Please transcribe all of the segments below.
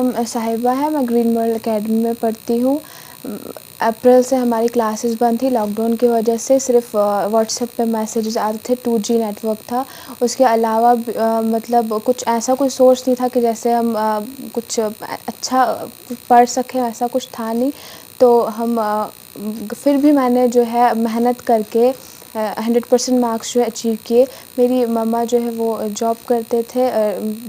नाम साहिबा है, मैं ग्रीन वर्ल्ड अकेडमी में पढ़ती हूँ। अप्रैल से हमारी क्लासेस बंद थी लॉकडाउन की वजह से। सिर्फ व्हाट्सएप पे मैसेजेस आते थे, 2G नेटवर्क था। उसके अलावा मतलब कुछ ऐसा कोई सोर्स नहीं था कि जैसे हम कुछ अच्छा पढ़ सकें, ऐसा कुछ था नहीं। तो हम फिर भी मैंने जो है मेहनत करके 100% मार्क्स जो है अचीव किए। मेरी मम्मा जो है वो जॉब करते थे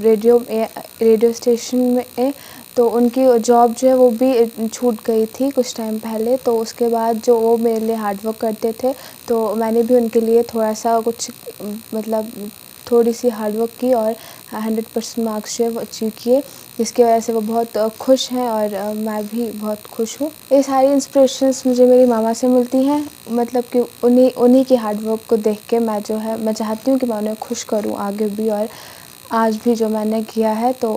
रेडियो स्टेशन में, तो उनकी जॉब जो है वो भी छूट गई थी कुछ टाइम पहले। तो उसके बाद जो वो मेरे लिए हार्ड वर्क करते थे, तो मैंने भी उनके लिए थोड़ा सा कुछ मतलब थोड़ी सी हार्ड वर्क की और 100% मार्क्स जो है वो अचीव किए, जिसकी वजह से वो बहुत खुश हैं और मैं भी बहुत खुश हूँ। ये सारी इंस्पिरेशंस मुझे मेरी मामा से मिलती हैं, मतलब कि उन्हीं की हार्ड वर्क को देख के मैं जो है मैं चाहती हूँ कि मैं उन्हें खुश करूँ आगे भी, और आज भी जो मैंने किया है तो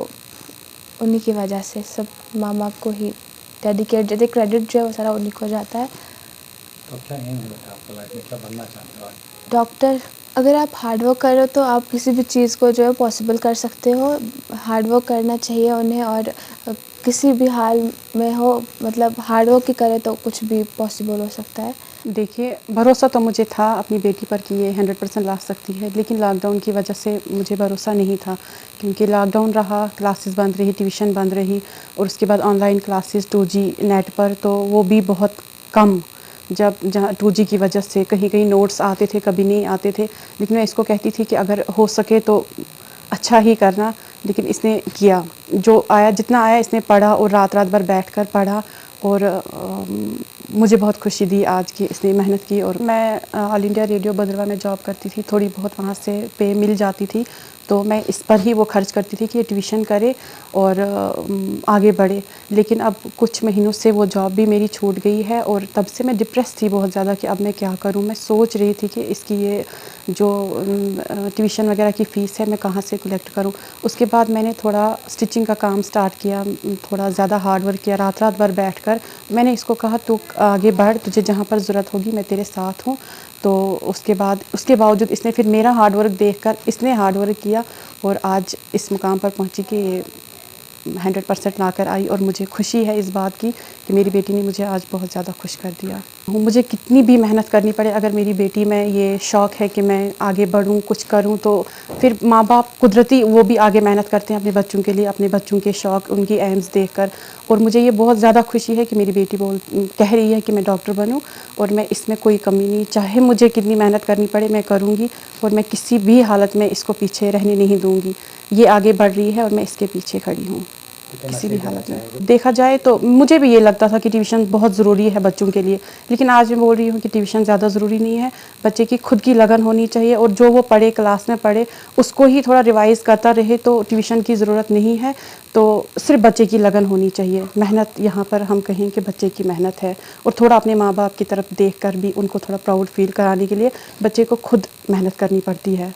उन्हीं की वजह से। सब मामा को ही डेडिकेट देते, क्रेडिट जो है वो सारा उन्हीं को जाता है। तो क्या एम है बेटा आपका लाइफ में, क्या बनना चाहते हो? डॉक्टर। अगर आप हार्ड वर्क करो तो आप किसी भी चीज़ को जो है पॉसिबल कर सकते हो। हार्ड वर्क करना चाहिए उन्हें, और किसी भी हाल में हो, मतलब हार्ड वर्क ही करे तो कुछ भी पॉसिबल हो सकता है। देखिए, भरोसा तो मुझे था अपनी बेटी पर कि ये 100% ला सकती है, लेकिन लॉकडाउन की वजह से मुझे भरोसा नहीं था, क्योंकि लॉकडाउन रहा, क्लासेस बंद रही, ट्यूशन बंद रही, और उसके बाद ऑनलाइन क्लासेस 2G नेट पर, तो वो भी बहुत कम। जब जहाँ 2G की वजह से कहीं कहीं नोट्स आते थे, कभी नहीं आते थे, लेकिन मैं इसको कहती थी कि अगर हो सके तो अच्छा ही करना। लेकिन इसने किया, जो आया जितना आया इसने पढ़ा, और रात रात भर बैठकर पढ़ा, और मुझे बहुत खुशी दी आज की इसने मेहनत की। और मैं ऑल इंडिया रेडियो भद्रवाह में जॉब करती थी, थोड़ी बहुत वहाँ से पे मिल जाती थी, तो मैं इस पर ही वो खर्च करती थी कि ये ट्यूशन करे और आगे बढ़े। लेकिन अब कुछ महीनों से वो जॉब भी मेरी छूट गई है, और तब से मैं डिप्रेस थी बहुत ज़्यादा कि अब मैं क्या करूँ। मैं सोच रही थी कि इसकी ये जो ट्यूशन वगैरह की फ़ीस है मैं कहाँ से कलेक्ट करूँ। उसके बाद मैंने थोड़ा स्टिचिंग का काम स्टार्ट किया, थोड़ा ज़्यादा हार्ड वर्क किया, रात रात भर बैठकर। मैंने इसको कहा तू आगे बढ़, तुझे जहाँ पर ज़रूरत होगी मैं तेरे साथ हूँ। तो उसके बावजूद इसने फिर मेरा हार्ड वर्क देखकर इसने हार्ड वर्क किया, और आज इस मुकाम पर पहुँची कि 100% ला कर आई। और मुझे खुशी है इस बात की कि मेरी बेटी ने मुझे आज बहुत ज़्यादा खुश कर दिया। मुझे कितनी भी मेहनत करनी पड़े, अगर मेरी बेटी में ये शौक़ है कि मैं आगे बढ़ूँ, कुछ करूँ, तो फिर माँ बाप कुदरती वो भी आगे मेहनत करते हैं अपने बच्चों के लिए, अपने बच्चों के शौक़, उनकी एम्स देखकर। और मुझे ये बहुत ज़्यादा खुशी है कि मेरी बेटी कह रही है कि मैं डॉक्टर बनूँ, और मैं इसमें कोई कमी नहीं, चाहे मुझे कितनी मेहनत करनी पड़े मैं करूँगी, और मैं किसी भी हालत में इसको पीछे रहने नहीं दूँगी। ये आगे बढ़ रही है और मैं इसके पीछे खड़ी हूँ किसी भी हालत में। देखा जाए तो मुझे भी ये लगता था कि ट्यूशन बहुत ज़रूरी है बच्चों के लिए, लेकिन आज मैं बोल रही हूँ कि ट्यूशन ज़्यादा ज़रूरी नहीं है। बच्चे की खुद की लगन होनी चाहिए, और जो वो पढ़े क्लास में पढ़े उसको ही थोड़ा रिवाइज़ करता रहे, तो ट्यूशन की ज़रूरत नहीं है। तो सिर्फ बच्चे की लगन होनी चाहिए, मेहनत यहाँ पर हम कहें कि बच्चे की मेहनत है, और थोड़ा अपने माँ बाप की तरफ देख कर भी उनको थोड़ा प्राउड फील कराने के लिए बच्चे को खुद मेहनत करनी पड़ती है।